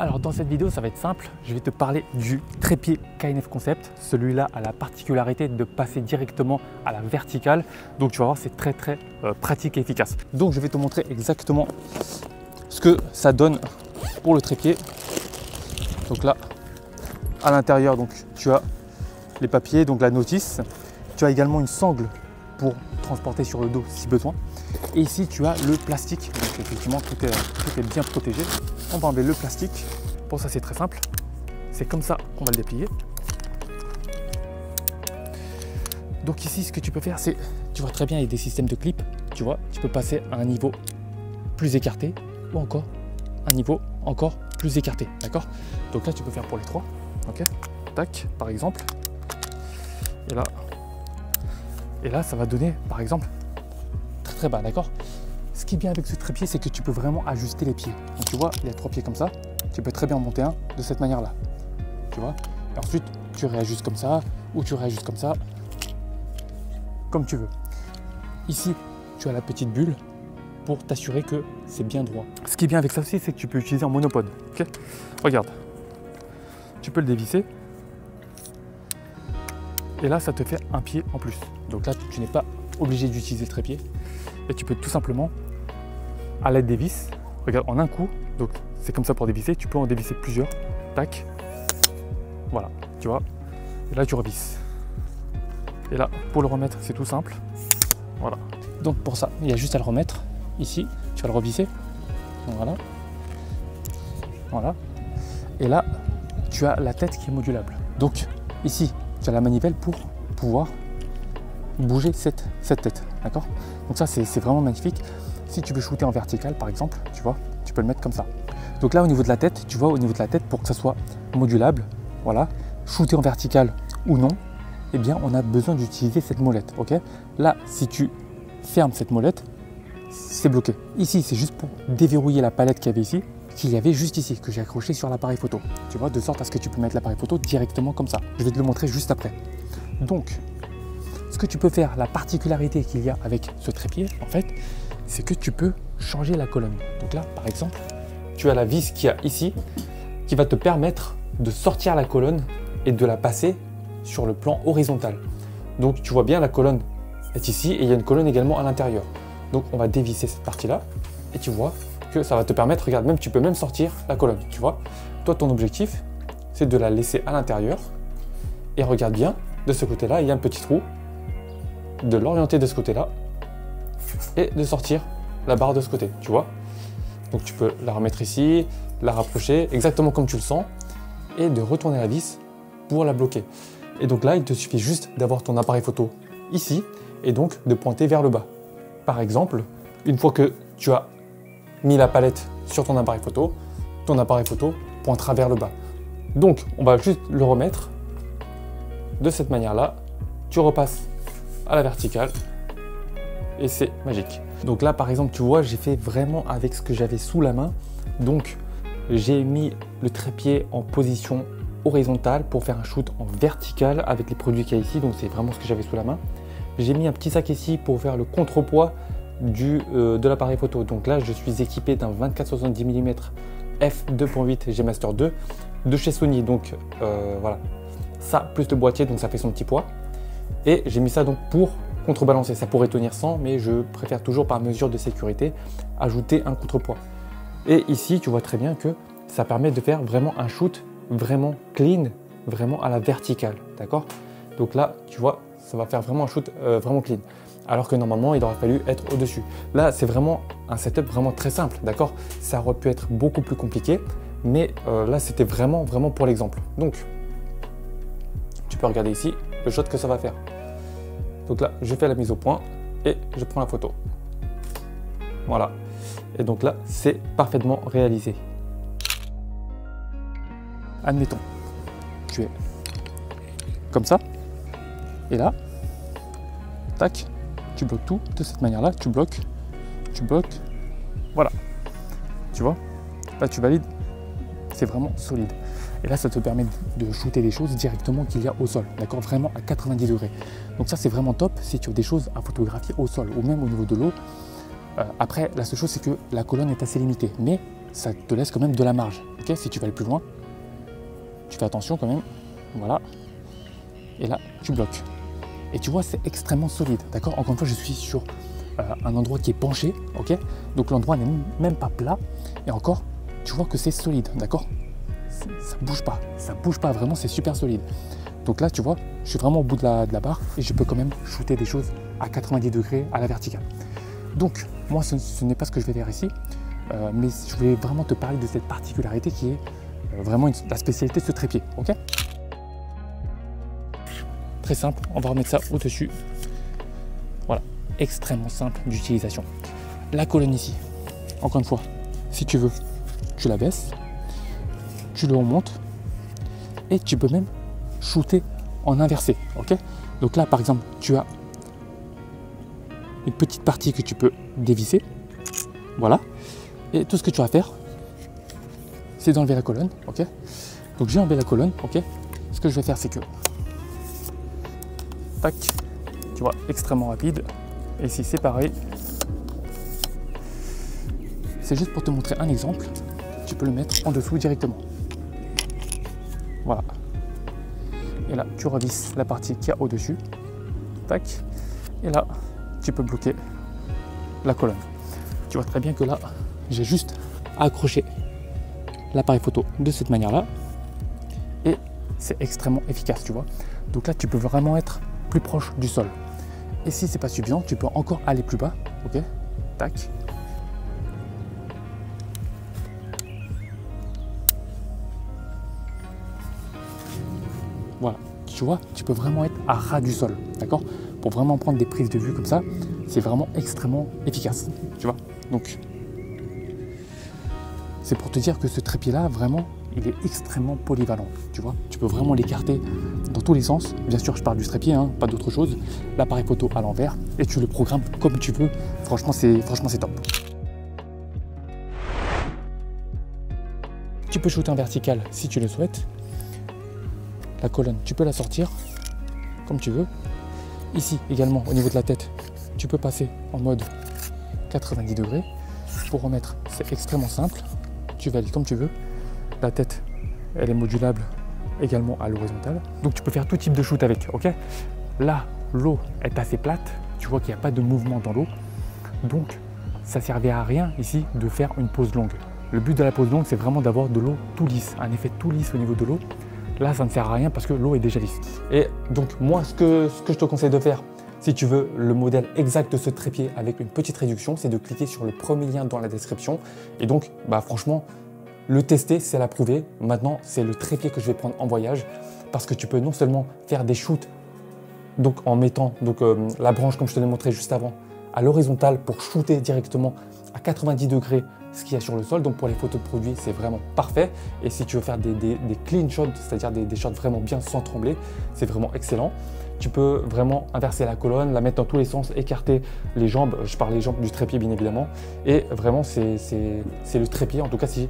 Alors dans cette vidéo, ça va être simple. Je vais te parler du trépied KNF Concept. Celui-là a la particularité de passer directement à la verticale. Donc tu vas voir, c'est très pratique et efficace. Donc je vais te montrer exactement ce que ça donne pour le trépied. Donc là, à l'intérieur, donc tu as les papiers, donc la notice. Tu as également une sangle pour transporter sur le dos si besoin. Et ici, tu as le plastique. Donc effectivement, tout est bien protégé. On va enlever le plastique. Pour ça, c'est très simple. C'est comme ça qu'on va le déplier. Donc ici, ce que tu peux faire, c'est, tu vois très bien, il y a des systèmes de clips. Tu vois, tu peux passer à un niveau plus écarté ou encore un niveau encore plus écarté. D'accord? Donc là, tu peux faire pour les trois. Ok? Tac, par exemple. Et là, ça va donner, par exemple, très bas, d'accord? Ce qui est bien avec ce trépied, c'est que tu peux vraiment ajuster les pieds. Donc tu vois, il y a 3 pieds comme ça. Tu peux très bien en monter un de cette manière-là. Tu vois? Et ensuite, tu réajustes comme ça, ou tu réajustes comme ça, comme tu veux. Ici, tu as la petite bulle pour t'assurer que c'est bien droit. Ce qui est bien avec ça aussi, c'est que tu peux utiliser en monopode. Okay? Regarde, tu peux le dévisser. Et là, ça te fait un pied en plus. Donc là, tu n'es pas obligé d'utiliser le trépied. Et tu peux tout simplement, à l'aide des vis, regarde, en un coup, donc c'est comme ça pour dévisser, tu peux en dévisser plusieurs. Tac. Voilà, tu vois. Et là, tu revisses. Et là, pour le remettre, c'est tout simple. Voilà. Donc pour ça, il y a juste à le remettre ici. Tu vas le revisser. Donc voilà. Voilà. Et là, tu as la tête qui est modulable. Donc ici, tu as la manivelle pour pouvoir bouger cette tête, d'accord? Donc ça, c'est vraiment magnifique. Si tu veux shooter en vertical, par exemple, tu vois, tu peux le mettre comme ça. Donc là, au niveau de la tête, tu vois, au niveau de la tête, pour que ça soit modulable, voilà, shooter en vertical ou non, eh bien, on a besoin d'utiliser cette molette, ok? Là, si tu fermes cette molette, c'est bloqué. Ici, c'est juste pour déverrouiller la palette qu'il y avait ici, juste ici, que j'ai accroché sur l'appareil photo. Tu vois, de sorte à ce que tu peux mettre l'appareil photo directement comme ça. Je vais te le montrer juste après. Donc, ce que tu peux faire, la particularité qu'il y a avec ce trépied, en fait, c'est que tu peux changer la colonne. Donc là, par exemple, tu as la vis qu'il y a ici, qui va te permettre de sortir la colonne et de la passer sur le plan horizontal. Donc, tu vois bien, la colonne est ici et il y a une colonne également à l'intérieur. Donc, on va dévisser cette partie-là et tu vois que ça va te permettre, regarde, même tu peux même sortir la colonne, tu vois. Toi, ton objectif, c'est de la laisser à l'intérieur et regarde bien, de ce côté-là, il y a un petit trou, de l'orienter de ce côté-là et de sortir la barre de ce côté, tu vois. Donc tu peux la remettre ici, la rapprocher exactement comme tu le sens et de retourner la vis pour la bloquer. Et donc là, il te suffit juste d'avoir ton appareil photo ici et donc de pointer vers le bas. Par exemple, une fois que tu as mis la palette sur ton appareil photo pointera vers le bas. Donc on va juste le remettre de cette manière-là. Tu repasses à la verticale et c'est magique. Donc là, par exemple, tu vois, j'ai fait vraiment avec ce que j'avais sous la main. Donc j'ai mis le trépied en position horizontale pour faire un shoot en vertical avec les produits qu'il y a ici. Donc c'est vraiment ce que j'avais sous la main. J'ai mis un petit sac ici pour faire le contrepoids de l'appareil photo. Donc là, je suis équipé d'un 24-70 mm f2.8 G Master 2 de chez Sony. Donc voilà, ça plus le boîtier, donc ça fait son petit poids. Et j'ai mis ça donc pour contrebalancer. Ça pourrait tenir sans, mais je préfère toujours par mesure de sécurité ajouter un contrepoids. Et ici, tu vois très bien que ça permet de faire vraiment un shoot vraiment clean, vraiment à la verticale, d'accord? Donc là, tu vois, ça va faire vraiment un shoot vraiment clean. Alors que normalement, il aurait fallu être au-dessus. Là, c'est vraiment un setup vraiment très simple, d'accord? Ça aurait pu être beaucoup plus compliqué, mais là, c'était vraiment pour l'exemple. Donc, tu peux regarder ici le shot que ça va faire. Donc là, je fais la mise au point et je prends la photo. Voilà. Et donc là, c'est parfaitement réalisé. Admettons, tu es comme ça. Et là, tac, tu bloques tout de cette manière-là. Tu bloques. Voilà. Tu vois? Là, tu valides. C'est vraiment solide. Et là, ça te permet de shooter des choses directement qu'il y a au sol, d'accord? Vraiment à 90 degrés. Donc ça, c'est vraiment top si tu as des choses à photographier au sol ou même au niveau de l'eau. Après, la seule chose, c'est que la colonne est assez limitée. Mais ça te laisse quand même de la marge. Ok, si tu vas aller plus loin, tu fais attention quand même. Voilà. Et là, tu bloques. Et tu vois, c'est extrêmement solide. D'accord? Encore une fois, je suis sur un endroit qui est penché. Ok? Donc l'endroit n'est même pas plat. Et encore, tu vois que c'est solide. D'accord? Ça bouge pas. Ça bouge pas. Vraiment, c'est super solide. Donc là, tu vois, je suis vraiment au bout de la barre et je peux quand même shooter des choses à 90 degrés à la verticale. Donc, moi, ce n'est pas ce que je vais faire ici. Mais je vais vraiment te parler de cette particularité qui est vraiment la spécialité de ce trépied. Ok? Très simple, on va remettre ça au-dessus. Voilà, extrêmement simple d'utilisation. La colonne ici, encore une fois, si tu veux, tu la baisses, tu le remontes et tu peux même shooter en inversé. Ok? Donc là, par exemple, tu as une petite partie que tu peux dévisser. Voilà. Et tout ce que tu vas faire, c'est d'enlever la colonne. Ok? Donc j'ai enlevé la colonne. Ok? Ce que je vais faire, c'est que tac, tu vois, extrêmement rapide. Et ici, c'est pareil. C'est juste pour te montrer un exemple. Tu peux le mettre en dessous directement. Voilà. Et là, tu revisses la partie qu'il y a au-dessus. Tac. Et là, tu peux bloquer la colonne. Tu vois très bien que là, j'ai juste à accrocher l'appareil photo de cette manière-là. Et c'est extrêmement efficace, tu vois. Donc là, tu peux vraiment être plus proche du sol. Et si c'est pas suffisant, tu peux encore aller plus bas. Ok, tac. Voilà, tu vois, tu peux vraiment être à ras du sol, d'accord? Pour vraiment prendre des prises de vue comme ça, c'est vraiment extrêmement efficace, tu vois. Donc, c'est pour te dire que ce trépied-là, vraiment, il est extrêmement polyvalent, tu vois. Tu peux vraiment l'écarter dans tous les sens. Bien sûr, je parle du trépied, hein, pas d'autre chose. L'appareil photo à l'envers et tu le programmes comme tu veux. Franchement, c'est top. Tu peux shooter en vertical si tu le souhaites. La colonne, tu peux la sortir comme tu veux. Ici, également, au niveau de la tête, tu peux passer en mode 90 degrés. Pour remettre, c'est extrêmement simple. Tu vas aller comme tu veux. La tête, elle est modulable également à l'horizontale. Donc tu peux faire tout type de shoot avec, ok? Là, l'eau est assez plate. Tu vois qu'il n'y a pas de mouvement dans l'eau. Donc, ça ne servait à rien ici de faire une pause longue. Le but de la pause longue, c'est vraiment d'avoir de l'eau tout lisse, un effet tout lisse au niveau de l'eau. Là, ça ne sert à rien parce que l'eau est déjà lisse. Et donc, moi, ce que je te conseille de faire, si tu veux le modèle exact de ce trépied avec une petite réduction, c'est de cliquer sur le premier lien dans la description. Et donc, franchement, le tester, c'est l'approuver. Maintenant, c'est le trépied que je vais prendre en voyage parce que tu peux non seulement faire des shoots donc en mettant la branche, comme je te l'ai montré juste avant, à l'horizontale pour shooter directement à 90 degrés ce qu'il y a sur le sol. Donc pour les photos de produits, c'est vraiment parfait. Et si tu veux faire des clean shots, c'est-à-dire des shots vraiment bien sans trembler, c'est vraiment excellent. Tu peux vraiment inverser la colonne, la mettre dans tous les sens, écarter les jambes. Je parle des jambes du trépied, bien évidemment. Et vraiment, c'est le trépied. En tout cas, si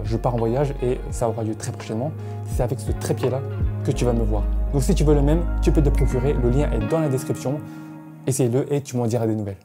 je pars en voyage, et ça aura lieu très prochainement, c'est avec ce trépied-là que tu vas me voir. Donc si tu veux le même, tu peux te procurer. Le lien est dans la description. Essaye-le et tu m'en diras des nouvelles.